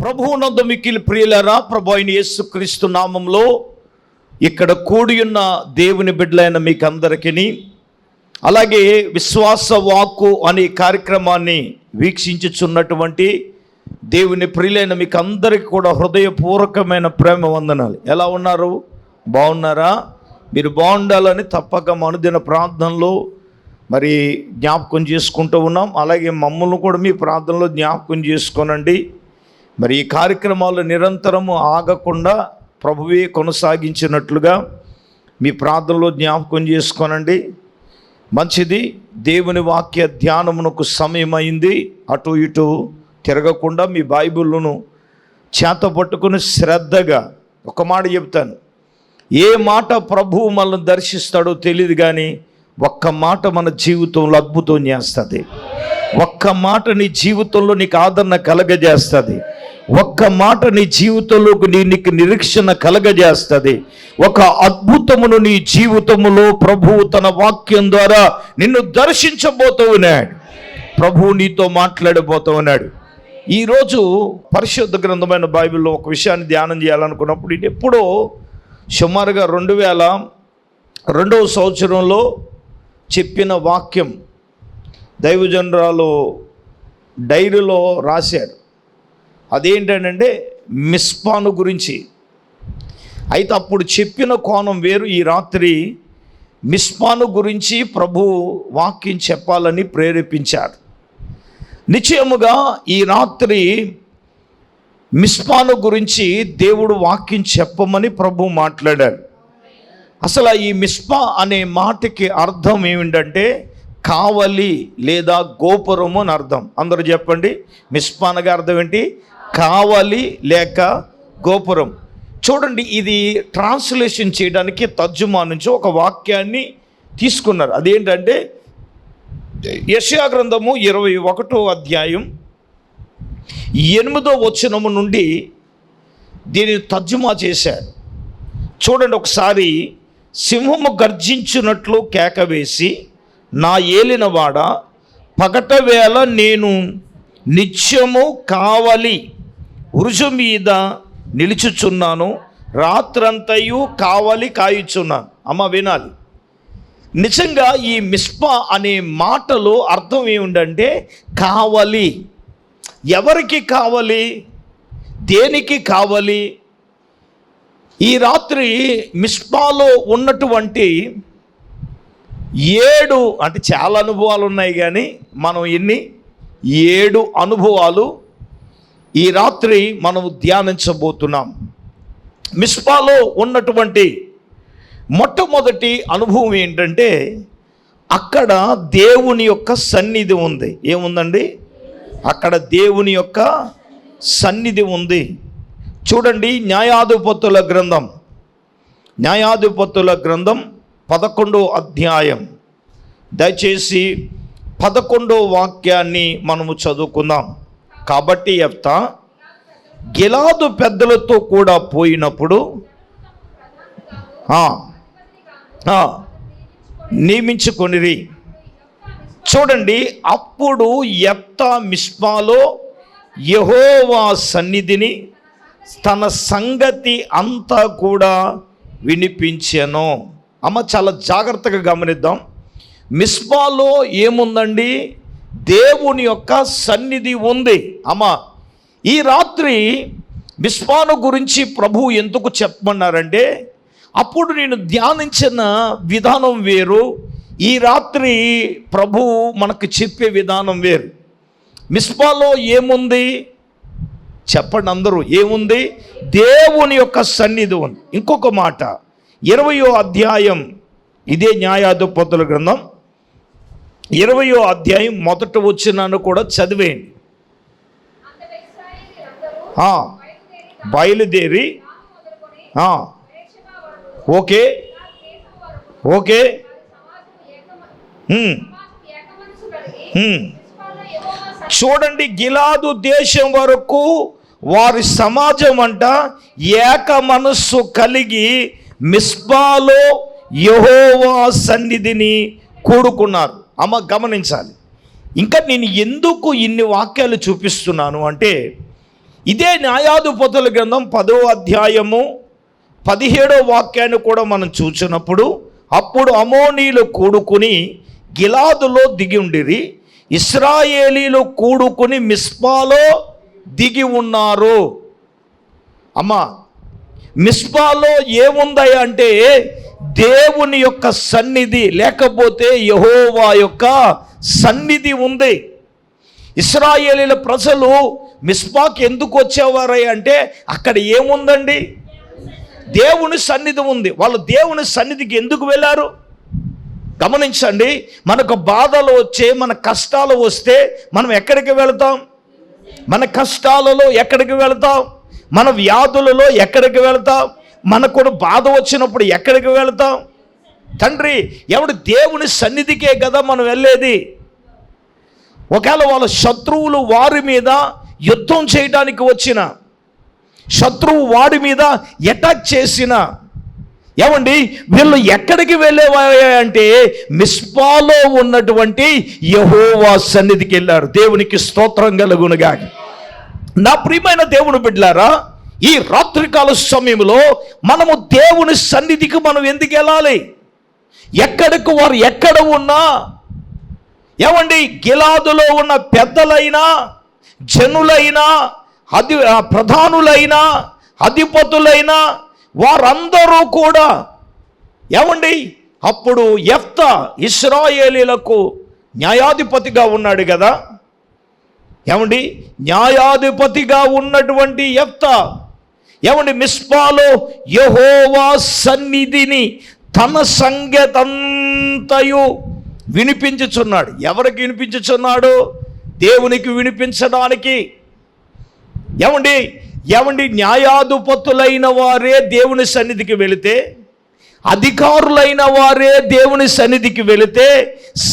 ప్రభువునందు మిక్కిలి ప్రియులారా, ప్రభు అయిన యేసుక్రీస్తు నామంలో ఇక్కడ కూడి ఉన్న దేవుని బిడ్డలైన మీకు అందరికీ, అలాగే విశ్వాస వాక్కు అనే కార్యక్రమాన్ని వీక్షించుచున్నటువంటి దేవుని ప్రియులైన మీకు అందరికీ కూడా హృదయపూర్వకమైన ప్రేమ వందనాలు. ఎలా ఉన్నారు? బాగున్నారా? మీరు బాగుండాలని తప్పక అనుదిన ప్రార్థనలో మరి జ్ఞాపకం చేసుకుంటూ ఉన్నాం. అలాగే మమ్మల్ని కూడా మీ ప్రార్థనలో జ్ఞాపకం చేసుకోనండి. మరి ఈ కార్యక్రమాలు నిరంతరము ఆగకుండా ప్రభువే కొనసాగించినట్లుగా మీ ప్రార్థనలో జ్ఞాపకం చేసుకోనండి. మంచిది. దేవుని వాక్య ధ్యానమునకు సమయమైంది. అటు ఇటు తిరగకుండా మీ బైబిల్ను చేత పట్టుకుని శ్రద్ధగా ఒక మాట చెప్తాను. ఏ మాట ప్రభువు మనల్ని దర్శిస్తాడో తెలియదు, కానీ ఒక్క మాట మన జీవితంలో అద్భుతం చేస్తుంది. ఒక్క మాట నీ జీవితంలో నీకు ఆదరణ కలగజేస్తుంది. ఒక్క మాట నీ జీవితంలో నీకు నిరీక్షణ కలగజేస్తుంది. ఒక అద్భుతమును నీ జీవితములో ప్రభువు తన వాక్యం ద్వారా నిన్ను దర్శించబోతూ ఉన్నాడు. ప్రభువు నీతో మాట్లాడబోతూ ఉన్నాడు. ఈరోజు పరిశుద్ధ గ్రంథమైన బైబిల్లో ఒక విషయాన్ని ధ్యానం చేయాలనుకున్నప్పుడు, ఇది ఎప్పుడో సుమారుగా 2002వ సంవత్సరంలో చెప్పిన వాక్యం దైవజనరాలు డైరీలో రాశారు. అదేంటంటే మిస్పాను గురించి. అయితే అప్పుడు చెప్పిన కోణం వేరు. ఈ రాత్రి మిస్పాను గురించి ప్రభు వాక్యం చెప్పాలని ప్రేరేపించారు. నిశ్చయముగా ఈ రాత్రి మిస్పాను గురించి దేవుడు వాక్యం చెప్పమని ప్రభు మాట్లాడారు. అసలు ఈ మిస్పా అనే మాటకి అర్థం ఏమిటంటే కావలి లేదా గోపురము అని అర్థం. అందరూ చెప్పండి, మిస్పా అనగా అర్థం ఏంటి? కావలి లేక గోపురం. చూడండి, ఇది ట్రాన్స్లేషన్ చేయడానికి తర్జుమా నుంచి ఒక వాక్యాన్ని తీసుకున్నారు. అదేంటంటే యెషయా గ్రంథము 21వ అధ్యాయం 8వ వచనము నుండి దీనిని తర్జుమా చేశారు. చూడండి ఒకసారి. సింహము గర్జించినట్లు కేక వేసి, నా ఏలినవాడ, పగట వేళ నేను నిత్యము కావలి ఉరుజు మీద నిలుచుచున్నాను, రాత్రంతయు కావలి కాయుచున్నాను. అమ్మ వినాలి. నిజంగా ఈ మిస్పా అనే మాటలో అర్థం ఏమిటంటే కావలి. ఎవరికి కావలి? దేనికి కావలి? ఈ రాత్రి మిస్పాలో ఉన్నటువంటి 7 అంటే చాలా అనుభవాలు ఉన్నాయి, కానీ మనం 7 అనుభవాలు ఈ రాత్రి మనం ధ్యానించబోతున్నాం. మిస్పాలో ఉన్నటువంటి మొట్టమొదటి అనుభవం ఏంటంటే అక్కడ దేవుని యొక్క సన్నిధి ఉంది. ఏముందండి? అక్కడ దేవుని యొక్క సన్నిధి ఉంది. చూడండి, న్యాయాధిపతుల గ్రంథం 11వ అధ్యాయం, దయచేసి 11వ వాక్యాన్ని మనము చదువుకుందాం. కాబట్టి యెఫ్తా గిలాదు పెద్దలతో కూడా పోయినప్పుడు నియమించుకొనిరి. చూడండి, అప్పుడు యెఫ్తా మిస్పాలో యెహోవా సన్నిధిని తన సంగతి అంతా కూడా వినిపించెను. అమ్మ చాలా జాగ్రత్తగా గమనిద్దాం. మిస్పాలో ఏముందండి? దేవుని యొక్క సన్నిధి ఉంది. అమ్మ ఈ రాత్రి మిస్పాను గురించి ప్రభు ఎందుకు చెప్పమన్నారంటే, అప్పుడు నేను ధ్యానించిన విధానం వేరు, ఈ రాత్రి ప్రభు మనకు చెప్పే విధానం వేరు. మిస్పాలో ఏముంది చెప్పండి అందరూ? ఏముంది? దేవుని యొక్క సన్నిధి ఉంది. ఇంకొక మాట, 20వ అధ్యాయం, ఇదే న్యాయాధిపతుల గ్రంథం 20వ అధ్యాయం 1వ వచనాన్ని కూడా చదివేయండి. బయలుదేరి ఓకే ఓకే చూడండి, గిలాదు దేశం వరకు వారి సమాజం అంట ఏక మనస్సు కలిగి మిస్పాలో యెహోవా సన్నిధిని కూడుకున్నారు. అమ్మ గమనించాలి. ఇంకా నేను ఎందుకు ఇన్ని వాక్యాలు చూపిస్తున్నాను అంటే, ఇదే న్యాయాధిపతుల గ్రంథం 10వ అధ్యాయము 17వ వాక్యాన్ని కూడా మనం చూసినప్పుడు, అప్పుడు అమోనీలు కూడుకుని గిలాదులో దిగి ఉండిరి, ఇశ్రాయేలీలు కూడుకుని మిస్పాలో దిగి ఉన్నారు. అమ్మా, మిస్పాలో ఏముందయ్యా అంటే దేవుని యొక్క సన్నిధి, లేకపోతే యెహోవా యొక్క సన్నిధి ఉంది. ఇశ్రాయేలీల ప్రజలు మిస్పాకి ఎందుకు వచ్చేవారయ్యా అంటే అక్కడ ఏముందండి? దేవుని సన్నిధి ఉంది. వాళ్ళు దేవుని సన్నిధికి ఎందుకు వెళ్ళారు? గమనించండి, మనకు బాధలు వచ్చే, మన కష్టాలు వస్తే మనం ఎక్కడికి వెళతాం? మన కష్టాలలో ఎక్కడికి వెళతాం? మన వ్యాధులలో ఎక్కడికి వెళతాం? మనకు బాధ వచ్చినప్పుడు ఎక్కడికి వెళతాం? తండ్రి, ఎవడు దేవుని సన్నిధికే కదా మనం వెళ్ళేది. ఒకవేళ వాళ్ళ శత్రువులు వారి మీద యుద్ధం చేయడానికి వచ్చిన, శత్రువు వాడి మీద అటాక్ చేసిన, ఏమండి వీళ్ళు ఎక్కడికి వెళ్ళేవారంటే మిస్పాలో ఉన్నటువంటి యెహోవా సన్నిధికి వెళ్ళారు. దేవునికి స్తోత్రం కలుగునుగాక. నా ప్రియమైన దేవుని బిడ్డలారా, ఈ రాత్రికాల సమయంలో మనము దేవుని సన్నిధికి మనం ఎందుకు వెళ్ళాలి? ఎక్కడికి వారు ఎక్కడ ఉన్నా, ఏమండి గిలాదులో ఉన్న పెద్దలైనా, జనులైనా, ప్రధానులైనా, అధిపతులైనా వారందరూ కూడా, ఏమండి అప్పుడు యెఫ్తా ఇశ్రాయేలీలకు న్యాయాధిపతిగా ఉన్నాడు కదా. ఏమండి న్యాయాధిపతిగా ఉన్నటువంటి యెఫ్తా, ఏమండి మిస్పాలో యెహోవా సన్నిధిని తన సంగతంతయు వినిపించుచున్నాడు. ఎవరికి వినిపించుచున్నాడు? దేవునికి వినిపించడానికి. ఏమండి న్యాయాధిపతులైన వారే దేవుని సన్నిధికి వెళితే, అధికారులైన వారే దేవుని సన్నిధికి వెళితే,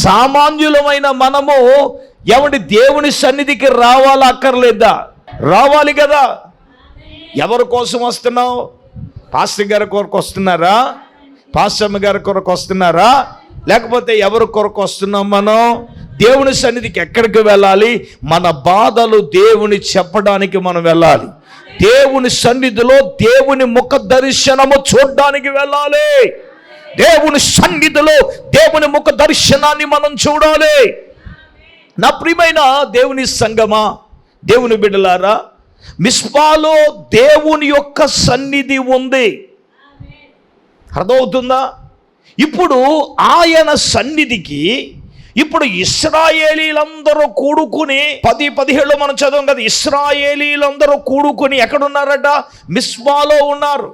సామాన్యులమైన మనము ఏమండి దేవుని సన్నిధికి రావాలా అక్కర్లేదా? రావాలి కదా. ఎవరి కోసం వస్తున్నావు? పాస్టర్ గారి కొరకు వస్తున్నారా? పాస్టమ్మ గారి కొరకు వస్తున్నారా? లేకపోతే ఎవరి కొరకు వస్తున్నాం? మనం దేవుని సన్నిధికి ఎక్కడికి వెళ్ళాలి? మన బాధలు దేవుని చెప్పడానికి మనం వెళ్ళాలి. దేవుని సన్నిధిలో దేవుని ముఖ దర్శనము చూడడానికి వెళ్ళాలి. దేవుని సన్నిధిలో దేవుని ముఖ దర్శనాన్ని మనం చూడాలి. నా ప్రియమైన దేవుని సంగమా, దేవుని బిడ్డలారా, మిస్పాలో దేవుని యొక్క సన్నిధి ఉంది. అర్థమవుతుందా? ఇప్పుడు ఆయన సన్నిధికి ఇప్పుడు ఇశ్రాయేలీలందరూ కూడుకుని 10-17 మనం చదవం కదా, ఇశ్రాయేలీలందరూ కూడుకుని ఎక్కడున్నారట? మిస్పాలో ఉన్నారు.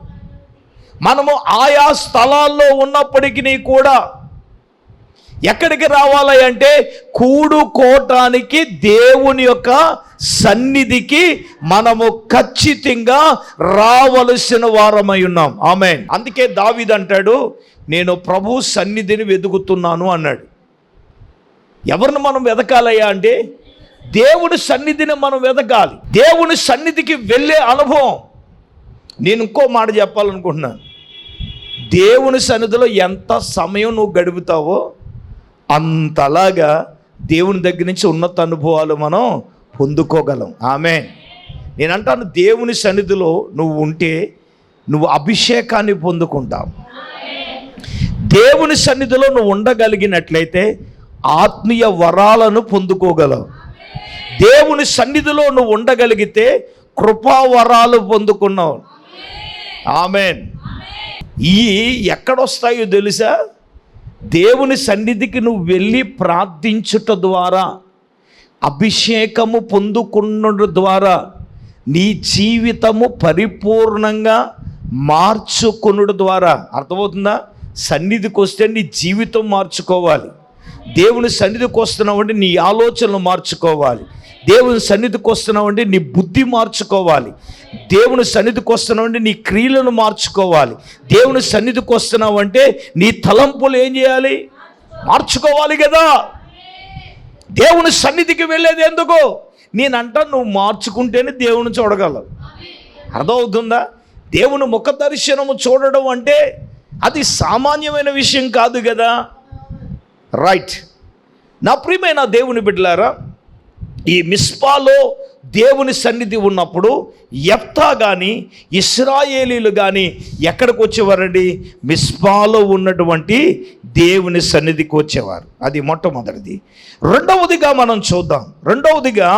మనము ఆయా స్థలాల్లో ఉన్నప్పటికీ కూడా ఎక్కడికి రావాలి అంటే కూడుకోవటానికి దేవుని యొక్క సన్నిధికి మనము ఖచ్చితంగా రావలసిన వారమై ఉన్నాం. ఆమేన్. అందుకే దావీదు అంటాడు, నేను ప్రభు సన్నిధిని వెతుకుతున్నాను అన్నాడు. ఎవరిని మనం వెతకాలయ్యా అంటే దేవుని సన్నిధిని మనం వెతకాలి. దేవుని సన్నిధికి వెళ్ళే అనుభవం. నేను ఇంకో మాట చెప్పాలనుకుంటున్నాను. దేవుని సన్నిధిలో ఎంత సమయం నువ్వు గడుపుతావో అంతలాగా దేవుని దగ్గర నుంచి ఉన్నత అనుభవాలు మనం పొందుకోగలం. ఆమేన్. నేను అంటాను, దేవుని సన్నిధిలో నువ్వు ఉంటే నువ్వు అభిషేకాన్ని పొందుకుంటావు. దేవుని సన్నిధిలో నువ్వు ఉండగలిగినట్లయితే ఆత్మీయ వరాలను పొందుకోగలవు. దేవుని సన్నిధిలో నువ్వు ఉండగలిగితే కృపా వరాలు పొందుకున్నావు. ఆమేన్. ఈ ఎక్కడొస్తాయో తెలుసా? దేవుని సన్నిధికి నువ్వు వెళ్ళి ప్రార్థించుట ద్వారా, అభిషేకము పొందుకున్న ద్వారా నీ జీవితము పరిపూర్ణంగా మార్చుకునుడు ద్వారా. అర్థమవుతుందా? సన్నిధికి వస్తే నీ జీవితం మార్చుకోవాలి. దేవుని సన్నిధికి వస్తున్నావంటే నీ ఆలోచనలు మార్చుకోవాలి. దేవుని సన్నిధికి వస్తున్నావంటే నీ బుద్ధి మార్చుకోవాలి. దేవుని సన్నిధికి వస్తున్నావంటే నీ క్రియలను మార్చుకోవాలి. దేవుని సన్నిధికి వస్తున్నావంటే నీ తలంపులు ఏం చేయాలి? మార్చుకోవాలి కదా. దేవుని సన్నిధికి వెళ్ళేది ఎందుకు? నేనంట నువ్వు మార్చుకుంటేనే దేవుని చూడగలవు. అర్థమవుతుందా? దేవుని ముఖ దర్శనము చూడడం అంటే అది సామాన్యమైన విషయం కాదు కదా. రైట్. నా ప్రియమైన దేవుని బిడ్డలారా, ఈ మిస్పాలో దేవుని సన్నిధి ఉన్నప్పుడు యెఫ్తా కానీ ఇశ్రాయేలీలు కానీ ఎక్కడికి వచ్చేవారండి? మిస్పాలో ఉన్నటువంటి దేవుని సన్నిధికి వచ్చేవారు. అది మొట్టమొదటిది. రెండవదిగా మనం చూద్దాం. రెండవదిగా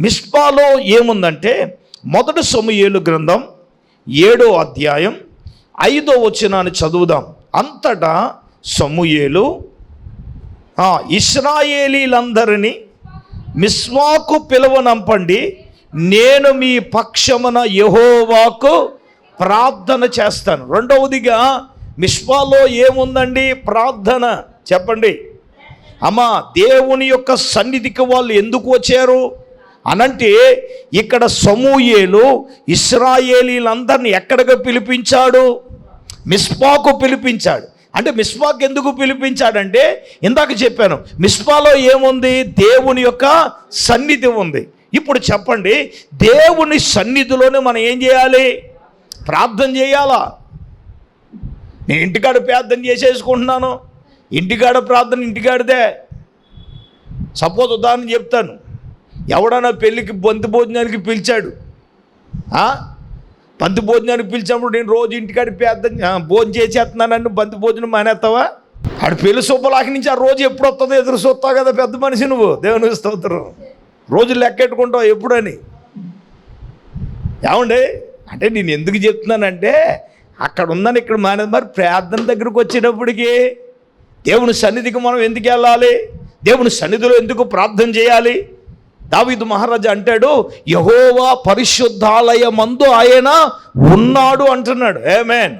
మిస్పాలో ఏముందంటే, మొదటి సమూయేలు గ్రంథం 7వ అధ్యాయం 5వ వచనాన్ని చదువుదాం. అంతటా సమూయేలు ఇశ్రాయేలీలందరినీ మిస్పాకు పిలువనంపండి, నేను మీ పక్షమున యెహోవాకు ప్రార్థన చేస్తాను. రెండవదిగా మిస్పాలో ఏముందండి? ప్రార్థన. చెప్పండి అమ్మా, దేవుని యొక్క సన్నిధికి వాళ్ళు ఎందుకు వచ్చారు అనంటే, ఇక్కడ సమూయేలు ఇశ్రాయేలీలందరినీ ఎక్కడికి పిలిపించాడు? మిస్పాకు పిలిపించాడు. అంటే మిస్పాకు ఎందుకు పిలిపించాడంటే, ఇందాక చెప్పాను, మిస్పాలో ఏముంది? దేవుని యొక్క సన్నిధి ఉంది. ఇప్పుడు చెప్పండి, దేవుని సన్నిధిలోనే మనం ఏం చేయాలి? ప్రార్థన చేయాలా? నేను ఇంటికాడ ప్రార్థన చేసేసుకుంటున్నాను. ఇంటికాడ ప్రార్థన ఇంటికాడిదే. సపోజ్ ఉదాహరణ చెప్తాను. ఎవడన్నా పెళ్ళికి బంతి భోజనానికి పిలిచాడు. బంతి భోజనానికి పిలిచినప్పుడు నేను రోజు ఇంటికాడ ప్రార్థన భోజనం చేసేస్తున్నానన్ను బంతి భోజనం మానేస్తావా? ఆడు పెళ్లి శుభలాకి నుంచి ఆ రోజు ఎప్పుడు వస్తుందో ఎదురు చూస్తావు కదా. పెద్ద మనిషి నువ్వు, దేవుని స్తోత్రం. రోజు లెక్కెట్టుకుంటావు ఎప్పుడని. ఏమండి అంటే నేను ఎందుకు చెప్తున్నానంటే, అక్కడ ఉందని ఇక్కడ మానేది. మరి ప్రార్థన దగ్గరకు వచ్చేటప్పటికి దేవుని సన్నిధికి మనం ఎందుకు వెళ్ళాలి? దేవుని సన్నిధిలో ఎందుకు ప్రార్థన చేయాలి? దావీదు మహారాజా అంటాడు, యెహోవా పరిశుద్ధాలయమందు ఆయన ఉన్నాడు అంటున్నాడు. ఆమేన్.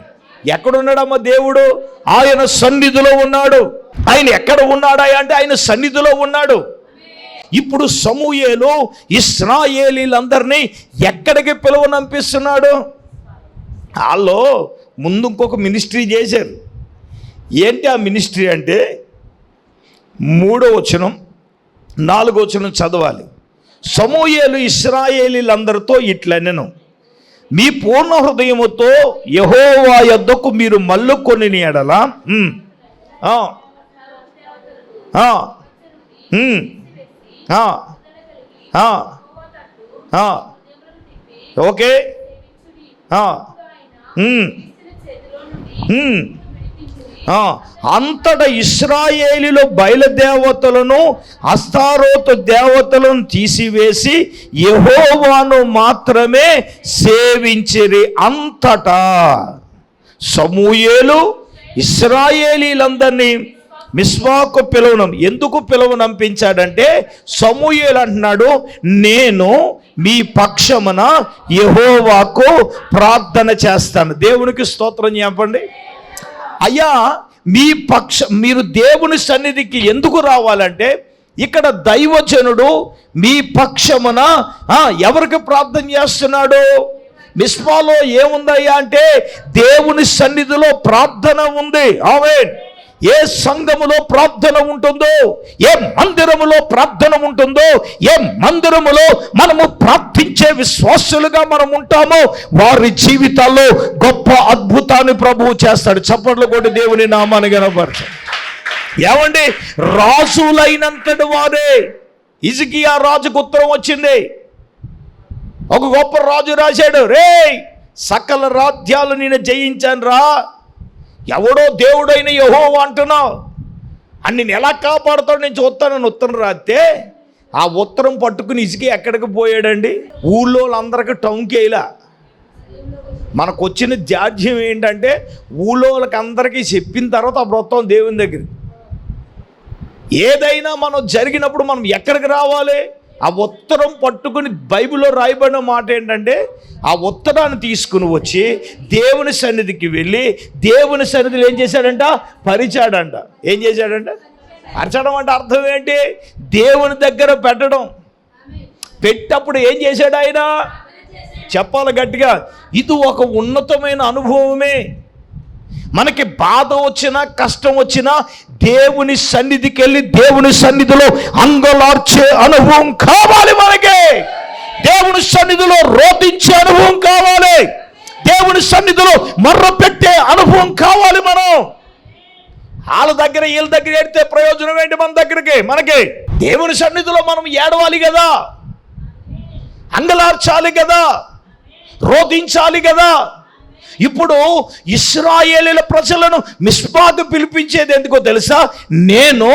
ఎక్కడున్నాడమ్మా దేవుడు? ఆయన సన్నిధిలో ఉన్నాడు. ఆయన ఎక్కడ ఉన్నాడా అంటే ఆయన సన్నిధిలో ఉన్నాడు. ఇప్పుడు సమూయేలు ఇశ్రాయేలీలందరినీ ఎక్కడికి పిలువనంపిస్తున్నాడు? వాళ్ళు ముందు ఇంకొక మినిస్ట్రీ చేశారు. ఏంటి ఆ మినిస్ట్రీ అంటే, 3వ వచనం 4వ వచనం చదవాలి. సమూయేలు ఇశ్రాయేలీలందరితో ఇట్లనెను, మీ పూర్ణ హృదయముతో యెహోవా యొద్దకు మీరు మల్లుకొని ఎడల ఓకే అంతటా ఇశ్రాయేలీలో బయలుదేవతలను అస్తారోతు దేవతలను తీసివేసి యెహోవాను మాత్రమే సేవించిరి. అంతటా సమూయేలు ఇశ్రాయేలీలందరినీ మిస్పాకు ఎందుకు పిలువనంపించాడంటే, సమూయేలు అంటున్నాడు, నేను మీ పక్షమున యెహోవాకు ప్రార్థన చేస్తాను. దేవునికి స్తోత్రం చెప్పండి. అయ్యా, మీరు దేవుని సన్నిధికి ఎందుకు రావాలంటే, ఇక్కడ దైవజనుడు మీ పక్షమున ఎవరికి ప్రార్థన చేస్తున్నాడు? మిస్పాలో ఏముందయ్యా అంటే, దేవుని సన్నిధిలో ప్రార్థన ఉంది. ఆమేన్. ఏ సంఘములో ప్రార్థన ఉంటుందో, ఏ మందిరములో ప్రార్థన ఉంటుందో, ఏ మందిరములో మనము ప్రార్థించే విశ్వాసులుగా మనం ఉంటామో, వారి జీవితాల్లో గొప్ప అద్భుతాన్ని ప్రభువు చేస్తాడు. చప్పట్లు కొట్టి దేవుని నామాన్ని గణపరచండి. ఏమండి, రాజులైనంతటి వారే. హిజ్కియా రాజుకు ఉత్తరం వచ్చింది. ఒక గొప్ప రాజు రాశాడు, రే సకల రాజ్యాలు నేను జయించాను రా, ఎవడో దేవుడైన యెహోవా అంటున్నావు, అని నేను ఎలా కాపాడుతాడు నేను చూస్తానని ఉత్తరం రాస్తే, ఆ ఉత్తరం పట్టుకుని ఇసుక ఎక్కడికి పోయాడండి? ఊళ్ళో వాళ్ళందరికీ టౌన్కి వేయలా. మనకు వచ్చిన జాడ్యం ఏంటంటే, ఊళ్ళో వాళ్ళకి అందరికీ చెప్పిన తర్వాత అప్పుడు వస్తాం దేవుని దగ్గర. ఏదైనా మనం జరిగినప్పుడు మనం ఎక్కడికి రావాలి? ఆ ఉత్తరం పట్టుకుని బైబిల్లో రాయబడిన మాట ఏంటంటే, ఆ ఉత్తరాన్ని తీసుకుని వచ్చి దేవుని సన్నిధికి వెళ్ళి దేవుని సన్నిధిలో ఏం చేశాడంట? పరిచాడంట. ఏం చేశాడంట? అరచడం అంటే అర్థం ఏంటి? దేవుని దగ్గర పెట్టడం. పెట్టప్పుడు ఏం చేశాడు ఆయన? చెప్పాలి గట్టిగా, ఇది ఒక ఉన్నతమైన అనుభవమే. మనకి బాధ వచ్చినా కష్టం వచ్చినా దేవుని సన్నిధికి వెళ్ళి దేవుని సన్నిధిలో అంగలార్చే అనుభవం కావాలి మనకి. దేవుని సన్నిధిలో రోధించే అనుభవం కావాలి. దేవుని సన్నిధిలో మర్ర పెట్టే అనుభవం కావాలి. మనం వాళ్ళ దగ్గర వీళ్ళ దగ్గర ఏడితే ప్రయోజనం ఏంటి? మన దగ్గరికి మనకి దేవుని సన్నిధిలో మనం ఏడవాలి కదా. అంగలార్చాలి కదా, రోధించాలి కదా. ఇప్పుడు ఇశ్రాయేలీల ప్రజలను మిస్పాకు పిలిపించేది ఎందుకో తెలుసా? నేను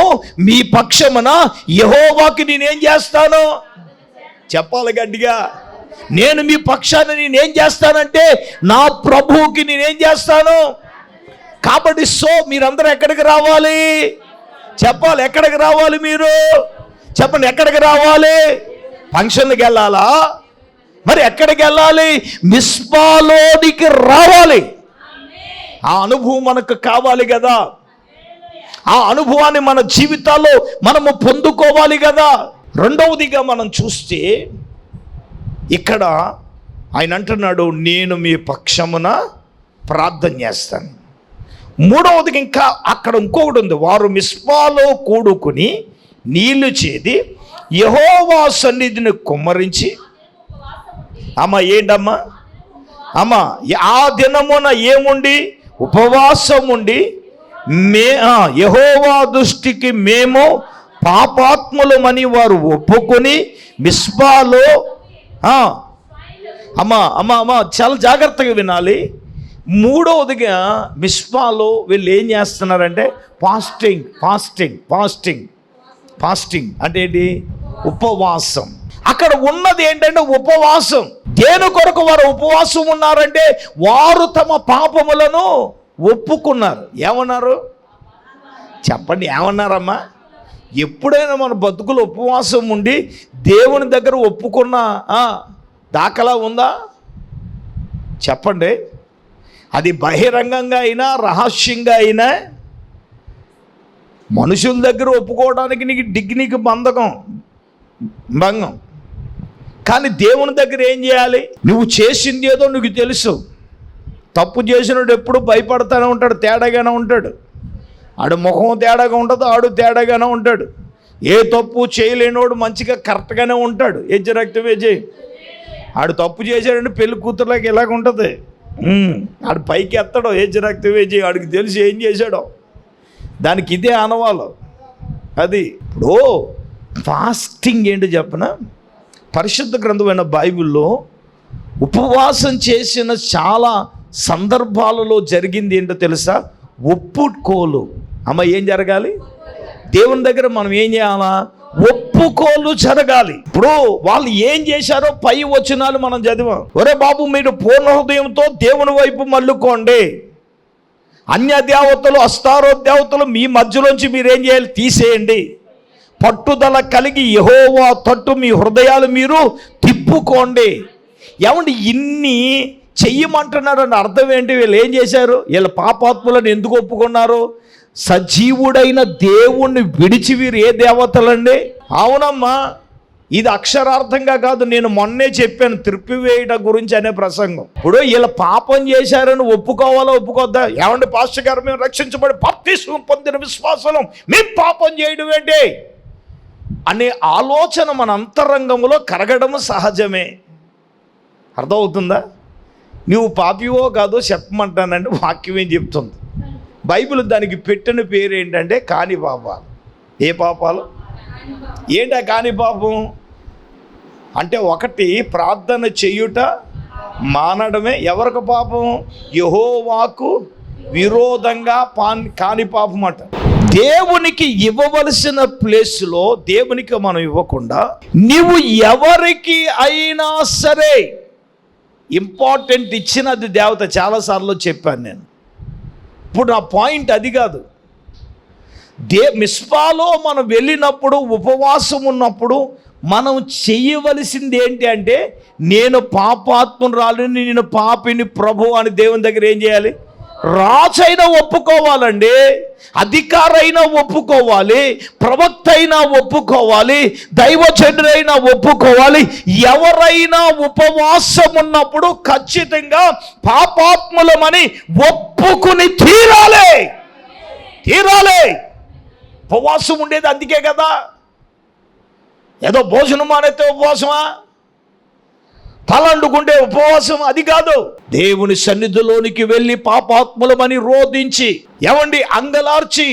మీ పక్షమున యెహోవాకి నేనేం చేస్తాను చెప్పాలి గట్టిగా. నేను మీ పక్షాన నేనేం చేస్తానంటే నా ప్రభువుకి నేనేం చేస్తాను. కాబట్టి మీరందరూ ఎక్కడికి రావాలి చెప్పాలి. ఎక్కడికి రావాలి మీరు చెప్పండి. ఎక్కడికి రావాలి? ఫంక్షన్కి వెళ్ళాలా? మరి ఎక్కడికి వెళ్ళాలి? మిస్పాలోనికి రావాలి. ఆ అనుభవం మనకు కావాలి కదా. ఆ అనుభవాన్ని మన జీవితాల్లో మనము పొందుకోవాలి కదా. రెండవదిగా మనం చూస్తే ఇక్కడ ఆయన అంటున్నాడు, నేను మీ పక్షమున ప్రార్థన చేస్తాను. మూడవదిగా ఇంకా అక్కడ ఇంకొకటి ఉంది. వారు మిస్పాలో కూడుకుని నీళ్లు చేది యెహోవా సన్నిధిని కుమ్మరించి, ఏంటమ్మా ఆ దినమున ఏముండి ఉపవాసం ఉండి యెహోవా దృష్టికి మేము పాపాత్ములమని వారు ఒప్పుకొని మిస్పాలో చాలా జాగ్రత్తగా వినాలి. మూడవదిగా మిస్పాలో వీళ్ళు ఏం చేస్తున్నారంటే ఫాస్టింగ్ అంటే ఏంటి? ఉపవాసం. అక్కడ ఉన్నది ఏంటంటే ఉపవాసం. దేని కొరకు వారు ఉపవాసం ఉన్నారంటే వారు తమ పాపములను ఒప్పుకున్నారు. ఏమన్నారు చెప్పండి? ఏమన్నారమ్మా? ఎప్పుడైనా మన బతుకులు ఉపవాసం ఉండి దేవుని దగ్గర ఒప్పుకున్న దాఖలా ఉందా చెప్పండి? అది బహిరంగంగా అయినా రహస్యంగా అయినా మనుషుల దగ్గర ఒప్పుకోవడానికి నీకు భంగం. కానీ దేవుని దగ్గర ఏం చేయాలి? నువ్వు చేసింది ఏదో నీకు తెలుసు. తప్పు చేసినోడు ఎప్పుడు భయపడతానే ఉంటాడు, తేడాగానే ఉంటాడు. ఆడు ముఖం తేడాగా ఉంటుంది, ఆడు తేడాగానే ఉంటాడు. ఏ తప్పు చేయలేనోడు మంచిగా కరెక్ట్గానే ఉంటాడు. ఎజ్జరక్తమే ఆడు తప్పు చేశాడంటే పెళ్లి కూతురులాగా ఇలాగ ఉంటుంది. ఆడు పైకి ఎత్తడో ఎజ్జరక్తమే ఆడికి తెలిసి ఏం చేశాడో. దానికి ఇదే ఆనవాలు. అది ఇప్పుడు ఫాస్టింగ్ ఏంటో చెప్పనా? పరిశుద్ధ గ్రంథమైన బైబిల్లో ఉపవాసం చేసిన చాలా సందర్భాలలో జరిగింది ఏంటో తెలుసా? ఒప్పుకోలు. ఏం జరగాలి? దేవుని దగ్గర మనం ఏం చేయాలా? ఒప్పుకోలు జరగాలి. ఇప్పుడు వాళ్ళు ఏం చేశారో పై వచనాలు మనం చదివాం. ఒరే బాబు, మీరు పూర్ణ హృదయంతో దేవుని వైపు మళ్ళుకోండి. అన్య దేవతలు, అస్తారో దేవతలు మీ మధ్యలోంచి మీరేం చేయాలి? తీసేయండి. పట్టుదల కలిగి యెహోవా తట్టు మీ హృదయాలు మీరు తిప్పుకోండి. ఏమండి ఇన్ని చెయ్యమంటున్నారని అర్థం ఏంటి? వీళ్ళు ఏం చేశారు? వీళ్ళ పాపాత్ములను ఎందుకు ఒప్పుకున్నారు? సజీవుడైన దేవుణ్ణి విడిచి వీరు ఏ దేవతలండి? అవునమ్మా, ఇది అక్షరార్థంగా కాదు. నేను మొన్నే చెప్పాను త్రిప్పివేయడం గురించి అనే ప్రసంగం. ఇప్పుడు వీళ్ళ పాపం చేశారని ఒప్పుకోవాలా ఒప్పుకోద్దా? ఏమండి పాస్టర్ గారు, మేము రక్షించబడి బాప్తిస్మం పొందిన విశ్వాసం మేము పాపం చేయడం ఏంటి అనే ఆలోచన మన అంతరంగంలో కరగడం సహజమే. అర్థమవుతుందా? నువ్వు పాపివో కాదో చెప్పమంటానంటే వాక్యం ఏం చెప్తుంది? బైబిల్ దానికి పెట్టిన పేరు ఏంటంటే కాని పాపాలు. ఏ పాపాలు? ఏంటా కాని పాపం అంటే? ఒకటి ప్రార్థన చేయుట మానడమే. ఎవరికి పాపం? యెహోవాకు విరోధంగా కాని పాపం అట. దేవునికి ఇవ్వవలసిన ప్లేస్లో దేవునికి మనం ఇవ్వకుండా నీవు ఎవరికి అయినా సరే ఇంపార్టెంట్ ఇచ్చినది దేవత. చాలాసార్లు చెప్పాను నేను. ఇప్పుడు నా పాయింట్ అది కాదు. మిస్పాలో మనం వెళ్ళినప్పుడు, ఉపవాసం ఉన్నప్పుడు మనం చేయవలసింది ఏంటి అంటే, నేను పాపాత్మురాలిని, నేను పాపిని ప్రభు అని దేవుని దగ్గర ఏం చేయాలి? రాజైనా ఒప్పుకోవాలండి, అధికారైనా ఒప్పుకోవాలి, ప్రవక్త అయినా ఒప్పుకోవాలి, దైవజనుడైనా ఒప్పుకోవాలి. ఎవరైనా ఉపవాసం ఉన్నప్పుడు ఖచ్చితంగా పాపాత్ములమని ఒప్పుకుని తీరాలి. ఉపవాసం ఉండేది అందుకే కదా. ఏదో భోజనం మానేస్తే ఉపవాసమా? తలండుకుంటే ఉపవాసం అది కాదు. దేవుని సన్నిధిలోనికి వెళ్ళి పాపాత్ములమని రోధించి, ఏమండి అంగలార్చి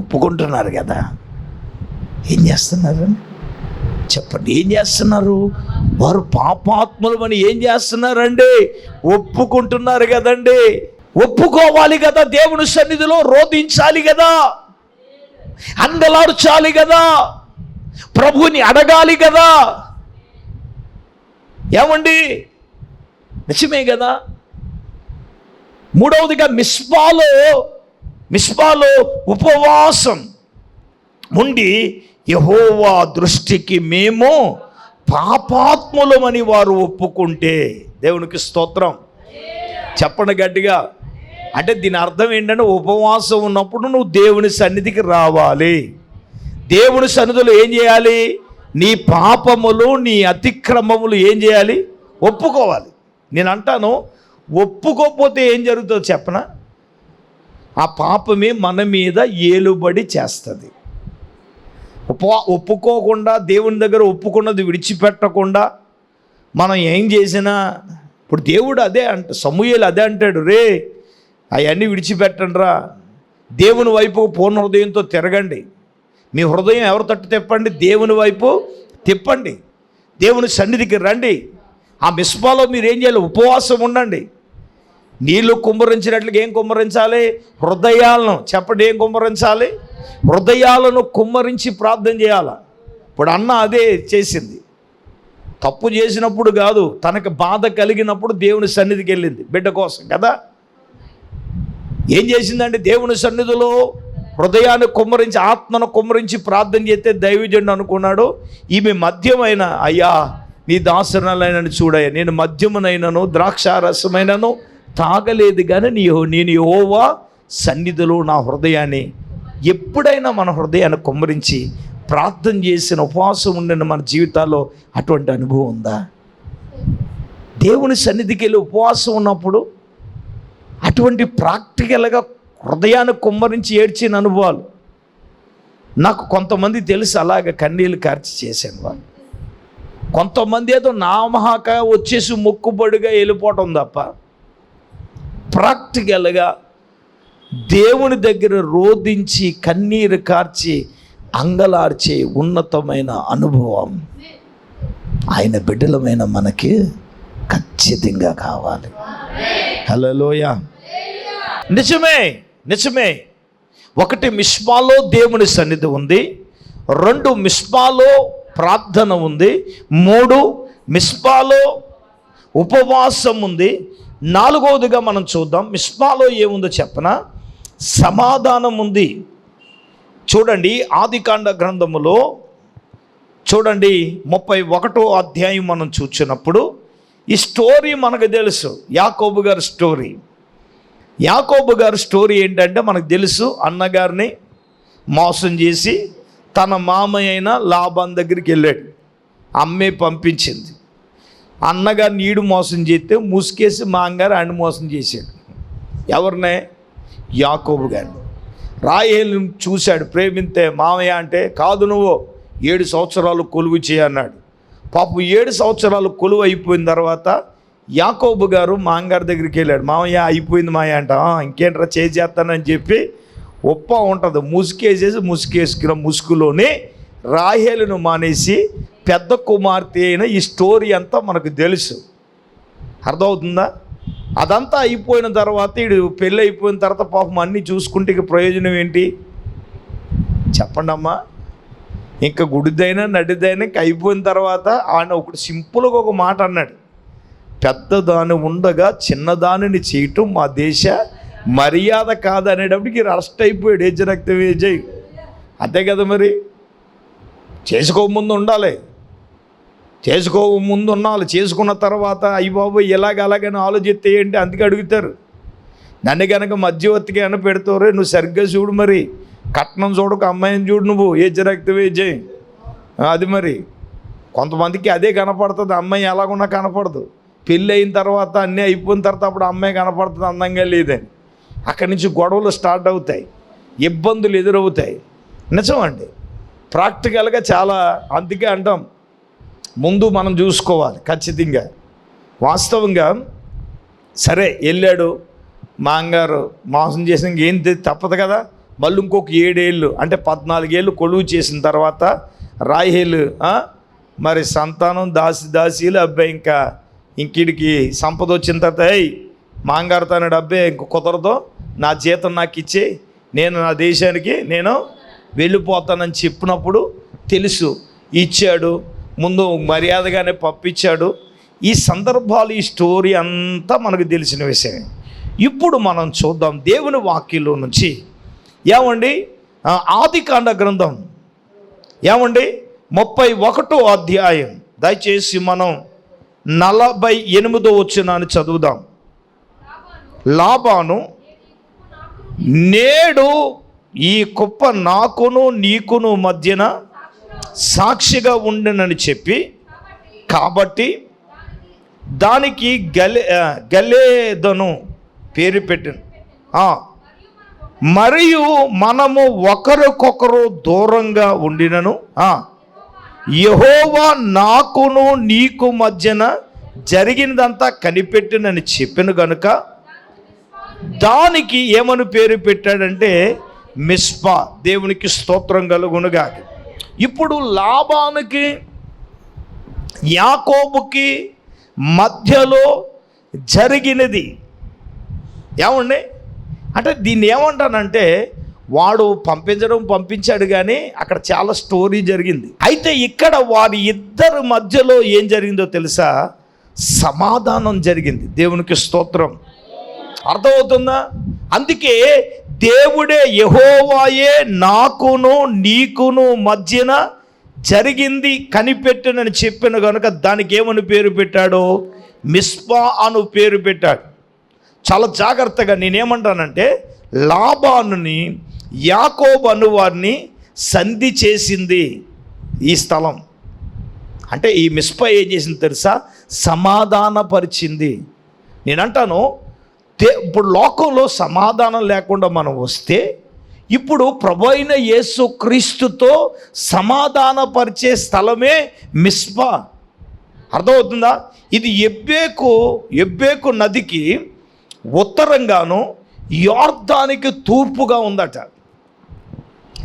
ఒప్పుకుంటున్నారు కదా. ఏం చేస్తున్నారు? చెప్పండి, ఏం చేస్తున్నారు? వారు పాపాత్ములు అని ఏం చేస్తున్నారండి? ఒప్పుకుంటున్నారు కదండి. ఒప్పుకోవాలి కదా, దేవుని సన్నిధిలో రోధించాలి కదా, అంగలార్చాలి కదా, ప్రభువుని అడగాలి కదా. ఏమండి, నిజమే కదా. మూడవదిగా మిస్పాలో ఉపవాసం ఉండి యెహోవా దృష్టికి మేము పాపాత్ములమని వారు ఒప్పుకుంటే, దేవునికి స్తోత్రం. చెప్పండి గట్టిగా. అంటే దీని అర్థం ఏంటంటే, ఉపవాసం ఉన్నప్పుడు నువ్వు దేవుని సన్నిధికి రావాలి. దేవుని సన్నిధిలో ఏం చేయాలి? నీ పాపములు, నీ అతిక్రమములు ఏం చేయాలి? ఒప్పుకోవాలి. నేను అంటాను, ఒప్పుకోకపోతే ఏం జరుగుతుందో చెప్పనా? ఆ పాపమే మన మీద ఏలుబడి చేస్తుంది. ఒప్పుకోకుండా, దేవుని దగ్గర ఒప్పుకున్నది విడిచిపెట్టకుండా మనం ఏం చేసినా, ఇప్పుడు దేవుడు అదే సమూయేలు అదే అంటాడు, రే అవన్నీ విడిచిపెట్టండి రా, దేవుని వైపు పూర్ణ హృదయంతో తిరగండి. మీ హృదయం ఎవరి తట్టు తిప్పండి? దేవుని వైపు తిప్పండి. దేవుని సన్నిధికి రండి. ఆ మిస్పాలో మీరు ఏం చేయాలి? ఉపవాసం ఉండండి. నీళ్లు కుమ్మరించినట్లుగా ఏం కుమ్మరించాలి? హృదయాలను. చెప్పండి, ఏం కుమ్మరించాలి? హృదయాలను కుమ్మరించి ప్రార్థన చేయాలి. ఇప్పుడు అన్న అదే చేసింది. తప్పు చేసినప్పుడు కాదు, తనకు బాధ కలిగినప్పుడు దేవుని సన్నిధికి వెళ్ళింది బిడ్డ కోసం కదా. ఏం చేసిందంటే, దేవుని సన్నిధిలో హృదయాన్ని కుమ్మరించి, ఆత్మను కుమ్మరించి ప్రార్థన చేస్తే దైవజనుడు అనుకున్నాడు, ఈమె మద్యమైన, అయ్యా నీ దాసనలైనను చూడయ్యా, నేను మద్యమునైనను ద్రాక్షారసమైనను తాగలేదు కానీ నేను యెహోవా సన్నిధిలో నా హృదయాన్ని, ఎప్పుడైనా మన హృదయాన్ని కుమ్మరించి ప్రార్థన చేసిన, ఉపవాసం ఉండిన మన జీవితాల్లో అటువంటి అనుభవం ఉందా? దేవుని సన్నిధికి వెళ్ళి ఉపవాసం ఉన్నప్పుడు అటువంటి ప్రాక్టికల్గా హృదయాన్ని కుమ్మరించి ఏడ్చిన అనుభవాలు నాకు కొంతమంది తెలుసు. అలాగ కన్నీళ్ళు కార్చి చేశాను వాళ్ళు. కొంతమంది ఏదో నామహాక వచ్చేసి మొక్కుబడిగా వెళ్ళిపోవటం తప్ప ప్రాక్టికల్గా దేవుని దగ్గర రోధించి కన్నీరు కార్చి అంగలార్చే ఉన్నతమైన అనుభవం ఆయన బిడ్డలమైన మనకి ఖచ్చితంగా కావాలి. హల్లెలూయా. నిజమే. ఒకటి, మిస్పాలో దేవుని సన్నిధి ఉంది. 2, మిస్పాలో ప్రార్థన ఉంది. 3, మిస్పాలో ఉపవాసం ఉంది. 4వదిగా మనం చూద్దాం, మిస్పాలో ఏముందో చెప్పనా? సమాధానం ఉంది. చూడండి, ఆదికాండ గ్రంథములో చూడండి 31వ అధ్యాయం మనం చూసినప్పుడు ఈ స్టోరీ మనకు తెలుసు. యాకోబు గారి స్టోరీ ఏంటంటే మనకు తెలుసు. అన్నగారిని మోసం చేసి తన మామయ్య అయిన లాబాన్ దగ్గరికి వెళ్ళాడు. అమ్మే పంపించింది. అన్నగారిని ఈడు మోసం చేస్తే ముసుకేసి మాంగారు ఆయన మోసం చేశాడు. ఎవరినే? యాకోబు గారిని. రాహేలు చూశాడు, ప్రేమింతే మామయ్య అంటే, కాదు నువ్వు 7 సంవత్సరాలు కొలువు చేయన్నాడు. పాపం 7 సంవత్సరాలు కొలువు అయిపోయిన తర్వాత యాకోబు గారు మాంగారి దగ్గరికి వెళ్ళాడు. మామయ్య అయిపోయింది మాయ అంట. ఇంకేంట్రా చేస్తానని చెప్పి ఒప్ప ఉంటుంది, ముసుకేసుకున్న ముసుగులోనే రాహేలును మానేసి పెద్ద కుమార్తె అయిన ఈ స్టోరీ అంతా మనకు తెలుసు. అర్థమవుతుందా? అదంతా అయిపోయిన తర్వాత వీడు పెళ్ళి అయిపోయిన తర్వాత పాపం అన్నీ చూసుకుంటే ఇక ప్రయోజనం ఏంటి చెప్పండి అమ్మా? ఇంకా గుడిదైనా నడిదైనా ఇంక అయిపోయిన తర్వాత ఆయన ఒకటి సింపుల్గా ఒక మాట అన్నాడు, పెద్దదాని ఉండగా చిన్నదానిని చేయటం మా దేశ మర్యాద కాదనేటప్పటికి అరెస్ట్ అయిపోయాడు. రక్తం ఏజయ్. అంతే కదా మరి. చేసుకోముందు ఉండాలి, చేసుకున్న తర్వాత అయ్యి బాబు అలాగని ఆలోచిస్తే ఏంటి? అందుకే అడుగుతారు. నన్ను కనుక మధ్యవర్తికి ఏమైనా పెడతారు, నువ్వు సరిగ్గా చూడు, మరి కట్నం చూడక అమ్మాయిని చూడు, నువ్వు రక్తం ఏజయ్. అది మరి కొంతమందికి అదే కనపడుతుంది, అమ్మాయి ఎలాగున్నా కనపడదు. పెళ్ళి అయిన తర్వాత అన్నీ అయిపోయిన తర్వాత అప్పుడు అమ్మాయి కనపడుతుంది అందంగా లేదని. అక్కడి నుంచి గొడవలు స్టార్ట్ అవుతాయి, ఇబ్బందులు ఎదురవుతాయి. నిజమండి, ప్రాక్టికల్గా చాలా. అందుకే అంటాం, ముందు మనం చూసుకోవాలి ఖచ్చితంగా. వాస్తవంగా సరే వెళ్ళాడు మాంగారు, మోసం చేసిన ఏం తప్పదు కదా. మళ్ళీ ఇంకొక 7 ఏళ్ళు అంటే 14 ఏళ్ళు కొలువు చేసిన తర్వాత రాహేలు మరి సంతానం దాసీలు అబ్బాయి ఇంకిడికి సంపద వచ్చిన తర్వాత మాంగారుతానాడు అబ్బాయి ఇంక కుదరదు, నా జీతం నాకు ఇచ్చే, నేను నా దేశానికి నేను వెళ్ళిపోతానని చెప్పినప్పుడు తెలుసు, ఇచ్చాడు, ముందు మర్యాదగానే పంపించాడు. ఈ సందర్భాలు, ఈ స్టోరీ అంతా మనకు తెలిసిన విషయమే. ఇప్పుడు మనం చూద్దాం దేవుని వాక్యంలో నుంచి. ఏమండి, ఆదికాండ గ్రంథం 31వ అధ్యాయం, దయచేసి మనం 48వ వచనాన్ని చదువుదాం. లాబాను, నేడు ఈ కుప్ప నాకును నీకును మధ్యన సాక్షిగా ఉండనని చెప్పి, కాబట్టి దానికి గలేదను పేరు పెట్టాను. మరియు మనము ఒకరికొకరు దూరంగా ఉండినను యెహోవా నాకును నీకు మధ్యన జరిగినదంతా కనిపెట్టినని చెప్పిన గనుక దానికి ఏమని పేరు పెట్టాడంటే మిస్పా. దేవునికి స్తోత్రం కలుగునుగా. ఇప్పుడు లాబానుకి యాకోబుకి మధ్యలో జరిగినది ఏమండి అంటే, దీన్ని ఏమంటానంటే, వాడు పంపించాడు కానీ అక్కడ చాలా స్టోరీ జరిగింది. అయితే ఇక్కడ వారి ఇద్దరి మధ్యలో ఏం జరిగిందో తెలుసా? సమాధానం జరిగింది. దేవునికి స్తోత్రం. అర్థమవుతుందా? అందుకే దేవుడే, యెహోవాయే నాకును నీకును మధ్యన జరిగింది కనిపెట్టనని చెప్పిన కనుక దానికి ఏమని పేరు పెట్టాడో మిస్పా అను పేరు పెట్టాడు. చాలా జాగ్రత్తగా నేనేమంటానంటే, లాబానుని యాకోబు అను వారిని సంధి చేసింది ఈ స్థలం. అంటే ఈ మిస్పా ఏం చేసింది తెలుసా? సమాధానపరిచింది. నేనంటాను, ఇప్పుడు లోకంలో సమాధానం లేకుండా మనం వస్తే, ఇప్పుడు ప్రభు అయిన యేసు క్రీస్తుతో సమాధానపరిచే స్థలమే మిస్పా. అర్థమవుతుందా? ఇది ఎబ్బేకు నదికి ఉత్తరంగాను యోర్దానికి తూర్పుగా ఉందట.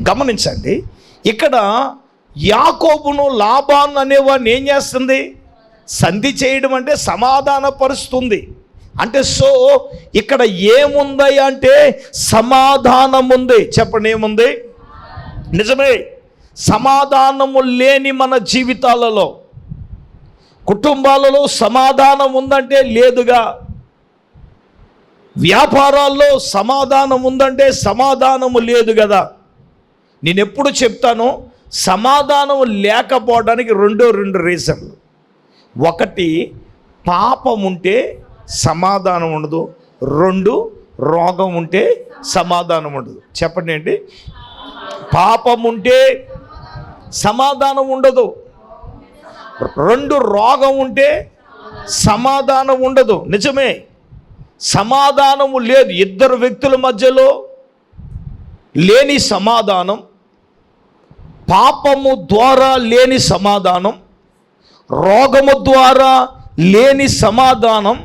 గమనించండి, ఇక్కడ యాకోబును లాబాను అనేవాడిని ఏం చేస్తుంది? సంధి చేయడం అంటే సమాధానపరుస్తుంది. అంటే సో ఇక్కడ ఏముంది అంటే సమాధానం ఉంది. చెప్పండి, ఏముంది? నిజమే. సమాధానము లేని మన జీవితాలలో, కుటుంబాలలో సమాధానం ఉందంటే లేదుగా. వ్యాపారాల్లో సమాధానం ఉందంటే సమాధానము లేదు కదా. నేను ఎప్పుడు చెప్తాను, సమాధానం లేకపోవడానికి రెండు రీజన్లు. ఒకటి, పాపం ఉంటే సమాధానం ఉండదు. 2, రోగం ఉంటే సమాధానం ఉండదు. చెప్పండి ఏంటి? పాపం ఉంటే సమాధానం ఉండదు. 2, రోగం ఉంటే సమాధానం ఉండదు. నిజమే, సమాధానము లేదు. ఇద్దరు వ్యక్తుల మధ్యలో లేని సమాధానం, పాపము ద్వారా లేని సమాధానం, రోగము ద్వారా లేని సమాధానం,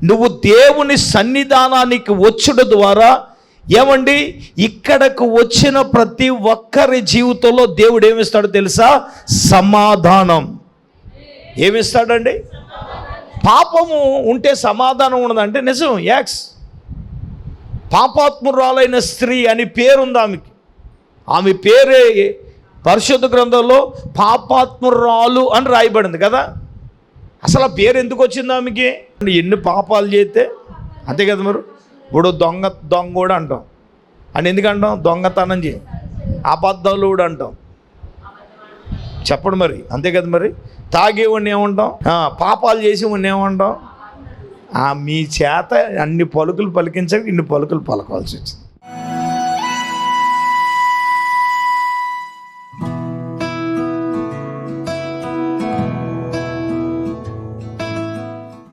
నువ్వు దేవుని సన్నిధానానికి వచ్చుట ద్వారా ఏమండి, ఇక్కడకు వచ్చిన ప్రతి ఒక్కరి జీవితంలో దేవుడు ఏమిస్తాడో తెలుసా? సమాధానం. ఏమిస్తాడండి? పాపము ఉంటే సమాధానం ఉండదంటే నిజం. యాక్స్ పాపాత్మురాలైన స్త్రీ అని పేరుంది ఆమెకి. ఆమె పేరే పరిశుద్ధ గ్రంథంలో పాపాత్మురాలు అని రాయబడింది కదా. అసలు ఆ పేరు ఎందుకు వచ్చింది ఆమెకి? ఎన్ని పాపాలు చేస్తే అంతే కదా. మరి ఇప్పుడు దొంగ కూడా అంటాం. అని ఎందుకంటాం? దొంగతనం చేయి, అబద్ధాలు కూడా అంటాం. చెప్పండి మరి, అంతే కదా. మరి తాగేవాడిని ఏమంటాం? పాపాలు చేసేవాడిని ఏమంటాం? మీ చేత అన్ని పలుకులు పలికించక ఇన్ని పలుకులు పలకాల్సి వచ్చింది.